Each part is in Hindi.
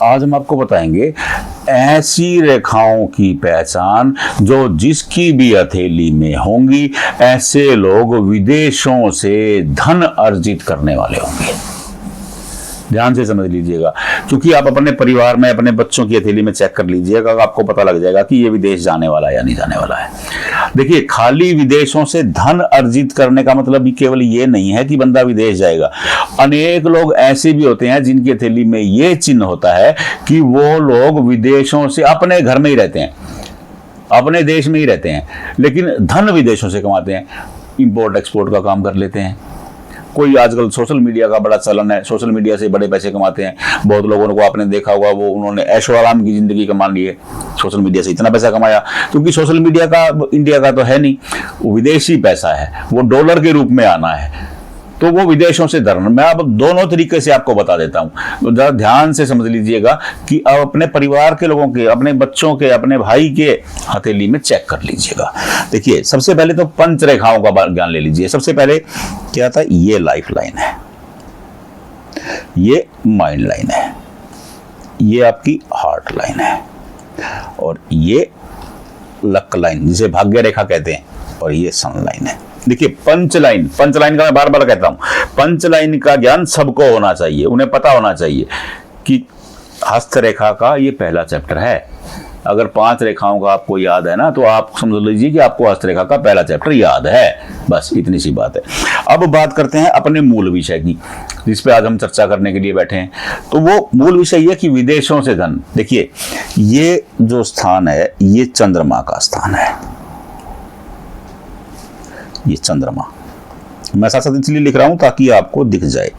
आज हम आपको बताएंगे ऐसी रेखाओं की पहचान जो जिसकी भी हथेली में होंगी, ऐसे लोग विदेशों से धन अर्जित करने वाले होंगे। ध्यान से समझ लीजिएगा, क्योंकि आप अपने परिवार में अपने बच्चों की हथेली में चेक कर लीजिएगा, आपको पता लग जाएगा कि ये विदेश जाने वाला है या नहीं जाने वाला है। देखिए, खाली विदेशों से धन अर्जित करने का मतलब भी केवल ये नहीं है कि बंदा विदेश जाएगा। अनेक लोग ऐसे भी होते हैं जिनकी हथेली में ये चिन्ह होता है कि वो लोग विदेशों से अपने घर में ही रहते हैं, अपने देश में ही रहते हैं, लेकिन धन विदेशों से कमाते हैं, इंपोर्ट एक्सपोर्ट का काम कर लेते हैं। कोई आजकल सोशल मीडिया का बड़ा चलन है, सोशल मीडिया से बड़े पैसे कमाते हैं। बहुत लोगों को आपने देखा होगा, वो उन्होंने ऐशो आराम की जिंदगी कमा ली है, सोशल मीडिया से इतना पैसा कमाया, क्योंकि सोशल मीडिया का इंडिया का तो है नहीं, वो विदेशी पैसा है, वो डॉलर के रूप में आना है, तो वो विदेशों से धन। मैं अब दोनों तरीके से आपको बता देता हूं, तो जरा ध्यान से समझ लीजिएगा कि आप अपने परिवार के लोगों के, अपने बच्चों के, अपने भाई के हथेली में चेक कर लीजिएगा। देखिए, सबसे पहले तो पंच रेखाओं का ज्ञान ले लीजिए। सबसे पहले क्या था, ये लाइफ लाइन है, ये माइंड लाइन है, ये आपकी हार्ट लाइन है, और ये लक लाइन जिसे भाग्य रेखा कहते हैं, और ये सन लाइन है। देखिए, पंच लाइन का मैं बार बार कहता हूं, पंच लाइन का ज्ञान सबको होना चाहिए। उन्हें पता होना चाहिए कि हस्तरेखा का ये पहला चैप्टर है। अगर 5 रेखाओं का आपको याद है ना, तो आप समझ लीजिए कि आपको हस्तरेखा का पहला चैप्टर याद है। बस इतनी सी बात है। अब बात करते हैं अपने मूल विषय की, जिस पे आज हम चर्चा करने के लिए बैठे हैं। तो वो मूल विषय ये कि विदेशों से धन। देखिए, ये जो स्थान है, ये चंद्रमा का स्थान है, ये चंद्रमा। मैं साथ साथ इसलिए लिख रहा हूं ताकि आपको दिख जाए।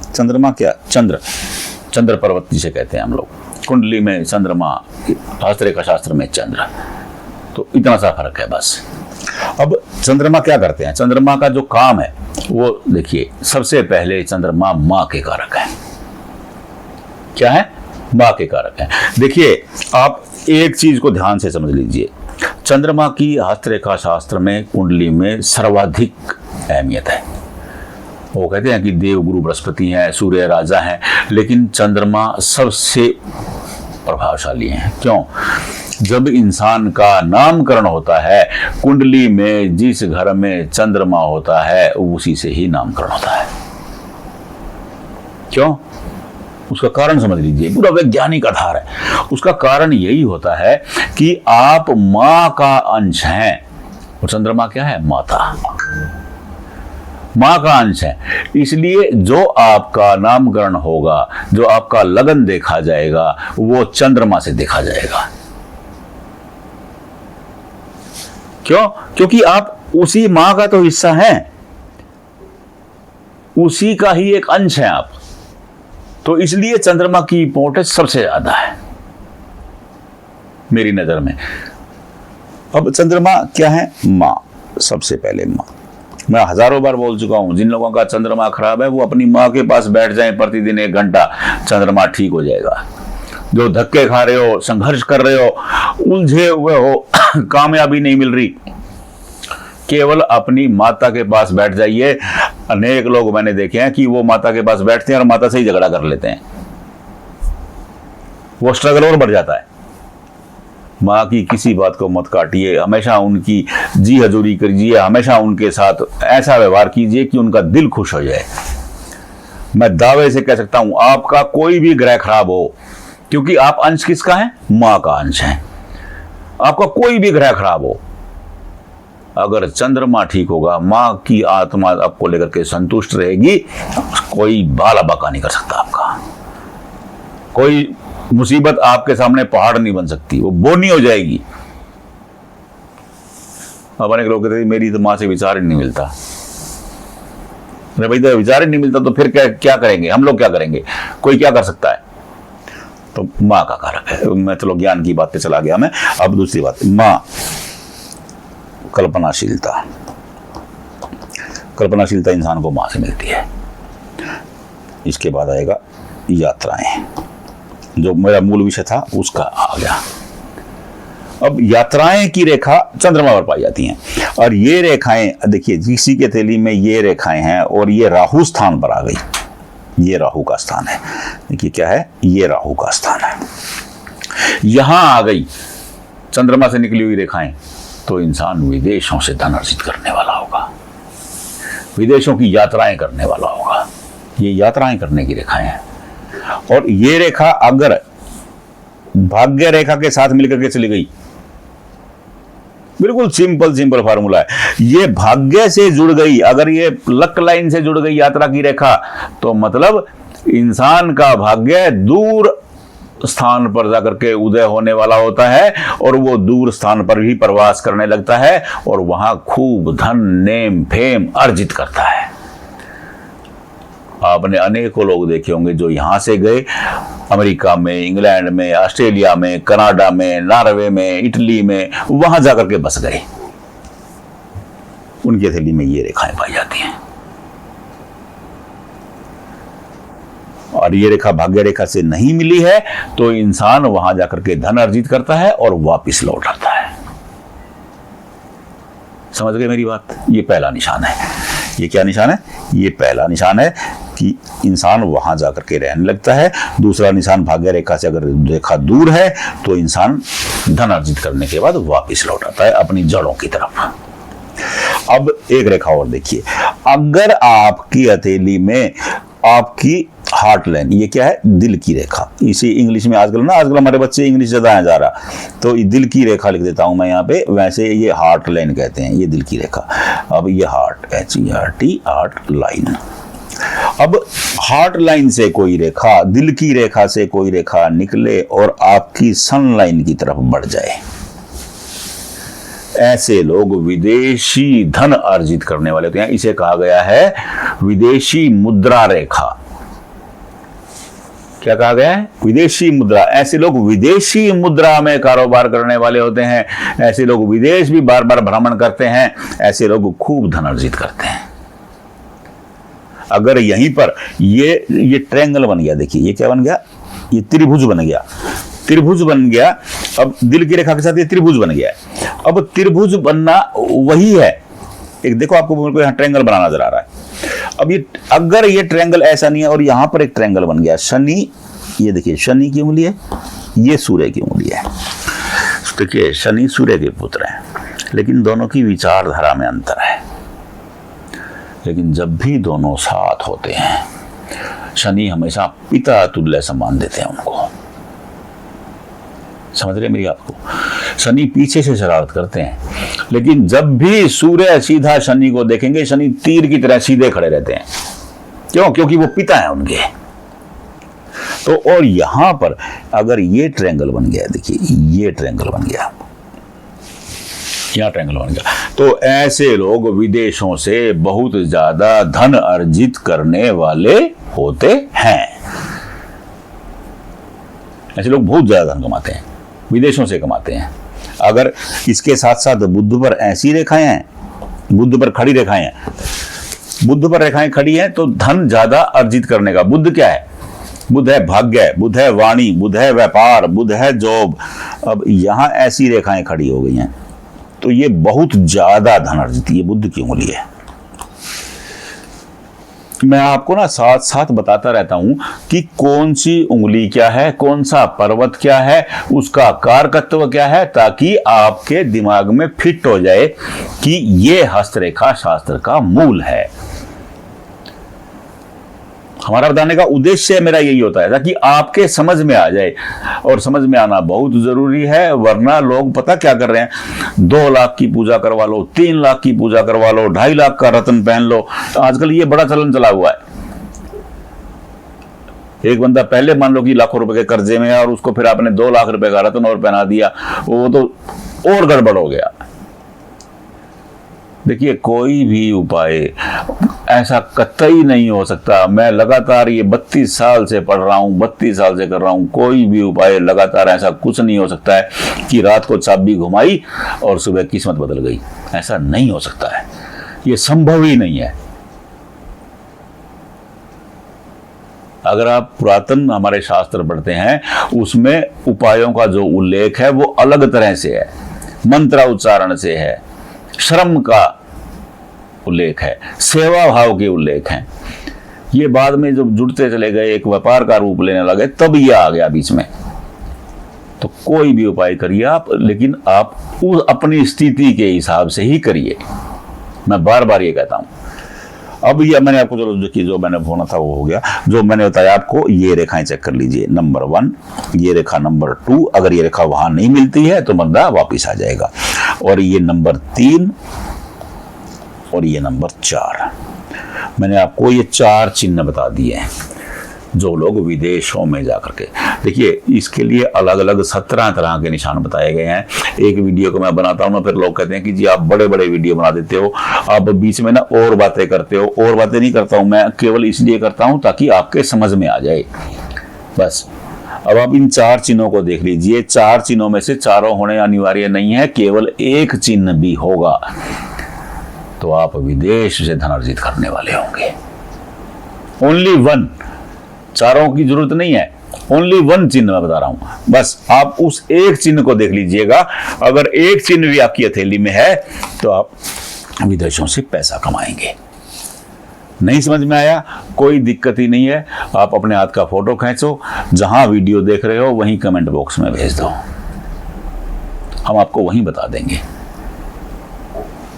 चंद्रमा क्या, चंद्र पर्वत जिसे कहते हैं हम लोग, कुंडली में चंद्रमा, हस्तरेखा शास्त्र में चंद्र, तो इतना सा फर्क है बस। अब चंद्रमा क्या करते हैं, चंद्रमा का जो काम है वो देखिए, सबसे पहले चंद्रमा मां के कारक है। क्या है, मां के कारक है। देखिए, आप एक चीज को ध्यान से समझ लीजिए, चंद्रमा की हस्तरेखा शास्त्र में, कुंडली में सर्वाधिक अहमियत है। वो कहते हैं कि देव गुरु बृहस्पति हैं, सूर्य राजा हैं, लेकिन चंद्रमा सबसे प्रभावशाली हैं। क्यों? जब इंसान का नामकरण होता है, कुंडली में जिस घर में चंद्रमा होता है उसी से ही नामकरण होता है। क्यों? उसका कारण समझ लीजिए, पूरा वैज्ञानिक आधार है। उसका कारण यही होता है कि आप मां का अंश हैं, और चंद्रमा क्या है, माता, मां का अंश है। इसलिए जो आपका नामकरण होगा, जो आपका लगन देखा जाएगा, वो चंद्रमा से देखा जाएगा। क्यों? क्योंकि आप उसी मां का तो हिस्सा हैं, उसी का ही एक अंश है आप, तो इसलिए चंद्रमा की इंपॉर्टेंस सबसे ज्यादा है मेरी नजर में। अब चंद्रमा क्या है, मां, सबसे पहले मां। मैं हजारों बार बोल चुका हूं, जिन लोगों का चंद्रमा खराब है वो अपनी मां के पास बैठ जाएं प्रतिदिन 1 घंटा, चंद्रमा ठीक हो जाएगा। जो धक्के खा रहे हो, संघर्ष कर रहे हो, उलझे हुए हो, कामयाबी नहीं मिल रही, केवल अपनी माता के पास बैठ जाइए। अनेक लोग मैंने देखे हैं कि वो माता के पास बैठते हैं और माता से ही झगड़ा कर लेते हैं, वो स्ट्रगल और बढ़ जाता है। माँ की किसी बात को मत काटिए, हमेशा उनकी जी हजूरी कीजिए, हमेशा उनके साथ ऐसा व्यवहार कीजिए कि उनका दिल खुश हो जाए। मैं दावे से कह सकता हूं, आपका कोई भी ग्रह खराब हो, क्योंकि आप अंश किसका है, माँ का अंश है। आपका कोई भी ग्रह खराब हो, अगर चंद्रमा ठीक होगा, मां की आत्मा आपको लेकर के संतुष्ट रहेगी, कोई बाला बाका नहीं कर सकता आपका। कोई मुसीबत आपके सामने पहाड़ नहीं बन सकती, वो बोनी हो जाएगी। अब अनेक लोग कहते हैं मेरी तो मां से विचार ही नहीं मिलता। अरे भाई, तो विचार ही नहीं मिलता तो फिर क्या करेंगे हम लोग, क्या करेंगे, कोई क्या कर सकता है? तो मां का कारक है। मैं चलो ज्ञान की बात पे चला गया मैं। अब दूसरी बात, मां, कल्पनाशीलता इंसान को मां से मिलती है। इसके बाद आएगा यात्राएं, जो मेरा मूल विषय था उसका आ गया। अब यात्राएं की रेखा चंद्रमा पर पाई जाती हैं, और ये रेखाएं देखिए, किसी के हथेली में ये रेखाएं हैं और ये राहु स्थान पर आ गई। ये राहु का स्थान है। देखिए क्या है, ये राहु का स्थान है। यहां आ गई चंद्रमा से निकली हुई रेखाएं, तो इंसान विदेशों से धन अर्जित करने वाला होगा, विदेशों की यात्राएं करने वाला होगा। ये यात्राएं करने की रेखाएं हैं। और ये रेखा अगर भाग्य रेखा के साथ मिलकर के चली गई, बिल्कुल सिंपल फार्मूला है, ये भाग्य से जुड़ गई, अगर ये लक लाइन से जुड़ गई यात्रा की रेखा, तो मतलब इंसान का भाग्य दूर स्थान पर जाकर के उदय होने वाला होता है और वो दूर स्थान पर भी प्रवास करने लगता है और वहां खूब धन, नेम, फेम अर्जित करता है। आपने अनेकों लोग देखे होंगे जो यहां से गए, अमेरिका में, इंग्लैंड में, ऑस्ट्रेलिया में, कनाडा में, नॉर्वे में, इटली में, वहां जाकर के बस गए। उनकी हथेली में ये रेखाएं पाई जाती हैं। और ये रेखा भाग्य रेखा से नहीं मिली है तो इंसान वहां जाकर के धन अर्जित करता है और वापिस लौट आता है। समझ गए मेरी बात? ये पहला निशान है। ये क्या निशान है? ये पहला निशान है कि इंसान वहां जाकर के रहने लगता है। दूसरा निशान भाग्य रेखा से अगर रेखा दूर है तो इंसान धन अर्जित करने के बाद वापिस लौट आता है अपनी जड़ों की तरफ। अब एक रेखा और देखिए, अगर आपकी हथेली में आपकी हार्ट लाइन, ये क्या है? दिल की रेखा। इसे इंग्लिश में आजकल हमारे बच्चे इंग्लिश ज्यादा आ जा रहा, तो दिल की रेखा लिख देता हूं मैं यहाँ पे, वैसे ये हार्ट लाइन कहते हैं, ये दिल की रेखा। अब ये हार्ट, HERT, हार्ट लाइन। अब हार्ट लाइन से कोई रेखा, दिल की रेखा से कोई रेखा निकले और आपकी सन लाइन की तरफ बढ़ जाए, ऐसे लोग विदेशी धन अर्जित करने वाले होते हैं। इसे कहा गया है विदेशी मुद्रा रेखा। क्या कहा गया है? विदेशी मुद्रा। ऐसे लोग विदेशी मुद्रा में कारोबार करने वाले होते हैं। ऐसे लोग विदेश भी बार बार भ्रमण करते हैं। ऐसे लोग खूब धन अर्जित करते हैं। अगर यहीं पर ये ट्रायंगल बन गया, देखिए ये क्या बन गया? ये त्रिभुज बन गया। त्रिभुज बन गया। अब दिल की रेखा के साथ ये त्रिभुज बन गया। अब त्रिभुज बनना वही है, एक देखो आपको यहाँ ट्रायंगल बना नजर आ रहा है। अब ये अगर ये ट्रायंगल ऐसा नहीं है और यहां पर एक ट्रायंगल बन गया, शनि, ये देखिए शनि की उंगली है, ये सूर्य की उंगली है। देखिए शनि सूर्य के पुत्र हैं, लेकिन दोनों की विचारधारा में अंतर है। लेकिन जब भी दोनों साथ होते हैं, शनि हमेशा पिता तुल्य सम्मान देते हैं उनको। समझ रहे मेरी आपको? शनि पीछे से शरारत करते हैं, लेकिन जब भी सूर्य सीधा शनि को देखेंगे, शनि तीर की तरह सीधे खड़े रहते हैं। क्यों? क्योंकि वो पिता है उनके। तो और यहां पर अगर ये ट्रायंगल बन गया, देखिए ये ट्रायंगल बन गया, यहां ट्रायंगल बन गया, तो ऐसे लोग विदेशों से बहुत ज्यादा धन अर्जित करने वाले होते हैं। ऐसे लोग बहुत ज्यादा धन कमाते हैं, विदेशों से कमाते हैं। अगर इसके साथ साथ बुध पर ऐसी रेखाएं हैं, बुध पर खड़ी रेखाएं हैं, बुध पर रेखाएं खड़ी हैं, तो धन ज्यादा अर्जित करने का। बुध क्या है? बुध है भाग्य, बुध है वाणी, बुध है व्यापार, बुध है जॉब। अब यहां ऐसी रेखाएं खड़ी हो गई हैं, तो ये बहुत ज्यादा धन अर्जित, ये बुध की उंगली है। मैं आपको ना साथ साथ बताता रहता हूं कि कौन सी उंगली क्या है, कौन सा पर्वत क्या है, उसका कारकत्व क्या है, ताकि आपके दिमाग में फिट हो जाए कि ये हस्तरेखा शास्त्र का मूल है। हमारा बताने का उद्देश्य मेरा यही होता है ताकि आपके समझ में आ जाए, और समझ में आना बहुत जरूरी है। वरना लोग पता क्या कर रहे हैं, 2 लाख की पूजा करवा लो, 3 लाख की पूजा करवा लो, 2.5 लाख का रत्न पहन लो। आजकल ये बड़ा चलन चला हुआ है। एक बंदा पहले मान लो कि लाखों रुपए के कर्जे में है और उसको फिर आपने 2 लाख रुपए का रत्न और पहना दिया, वो तो और गड़बड़ हो गया। देखिए कोई भी उपाय ऐसा कतई नहीं हो सकता। मैं लगातार ये 32 साल से पढ़ रहा हूँ, 32 साल से कर रहा हूँ, कोई भी उपाय लगातार ऐसा कुछ नहीं हो सकता है कि रात को चाबी घुमाई और सुबह किस्मत बदल गई। ऐसा नहीं हो सकता है, ये संभव ही नहीं है। अगर आप पुरातन हमारे शास्त्र पढ़ते हैं, उसमें उपायों का जो उल्लेख है वो अलग तरह से है, मंत्र उच्चारण से है, श्रम का उल्लेख है, सेवा भाव के उल्लेख हैं। ये बाद में जब जुड़ते चले गए, एक व्यापार का रूप लेने लगे, तब ये आ गया बीच में। तो कोई भी उपाय करिए आप, लेकिन आप उस अपनी स्थिति के हिसाब से ही करिए। मैं बार बार ये कहता हूं। अब ये मैंने आपको चलो देखिए, जो मैंने बोला था वो हो गया। जो मैंने बताया आपको, ये रेखाएं चेक कर लीजिए। नंबर 1 ये रेखा, नंबर 2 अगर ये रेखा वहां नहीं मिलती है तो बंदा वापिस आ जाएगा, और ये नंबर 3 और ये नंबर 4। मैंने आपको ये 4 चिन्ह बता दिए हैं जो लोग विदेशों में जाकर के, देखिए इसके लिए अलग अलग 17 तरह के निशान बताए गए हैं। एक वीडियो को मैं बनाता हूँ ना, फिर लोग कहते हैं कि जी आप बड़े बड़े वीडियो बना देते हो, आप बीच में ना और बातें करते हो। और बातें नहीं करता हूँ मैं, केवल इसलिए करता हूँ ताकि आपके समझ में आ जाए, बस। अब आप इन 4 चिन्हों को देख लीजिए। 4 चिन्हों में से चारों होने अनिवार्य नहीं है, केवल एक चिन्ह भी होगा तो आप विदेश से धन अर्जित करने वाले होंगे। ओनली 1, चारों की जरूरत नहीं है, ओनली 1 चिन्ह मैं बता रहा हूं। बस आप उस एक चिन्ह को देख लीजिएगा। अगर एक चिन्ह भी आपकी हथेली में है तो आप विदेशों से पैसा कमाएंगे। नहीं समझ में आया, कोई दिक्कत ही नहीं है। आप अपने हाथ का फोटो खींचो, जहां वीडियो देख रहे हो वहीं कमेंट बॉक्स में भेज दो, हम आपको वहीं बता देंगे।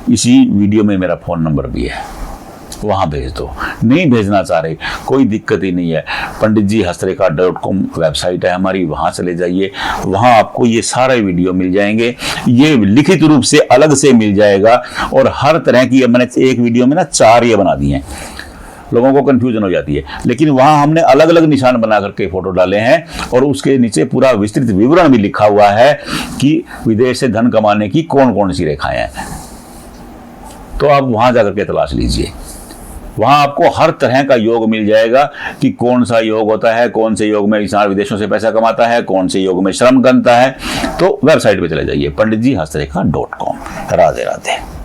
इसी वीडियो में मेरा फोन नंबर भी है, वहां भेज दो। नहीं भेजना चाह रहे, कोई दिक्कत ही नहीं है। panditjihastrekha.com वेबसाइट है हमारी, वहां चले जाइए, वहां आपको ये सारे वीडियो मिल जाएंगे। ये लिखित रूप से अलग से मिल जाएगा, और हर तरह की, मैंने एक वीडियो में ना 4 ये बना दिए हैं, लोगों को कंफ्यूजन हो जाती है, लेकिन वहां हमने अलग अलग निशान बना करके फोटो डाले हैं, और उसके नीचे पूरा विस्तृत विवरण भी लिखा हुआ है कि विदेश से धन कमाने की कौन कौन सी रेखाएं हैं। तो आप वहां जाकर के तलाश लीजिए, वहां आपको हर तरह का योग मिल जाएगा कि कौन सा योग होता है, कौन से योग में इंसान विदेशों से पैसा कमाता है, कौन से योग में श्रम करता है। तो वेबसाइट पे चले जाइए panditjihastrekha.com। राधे राधे।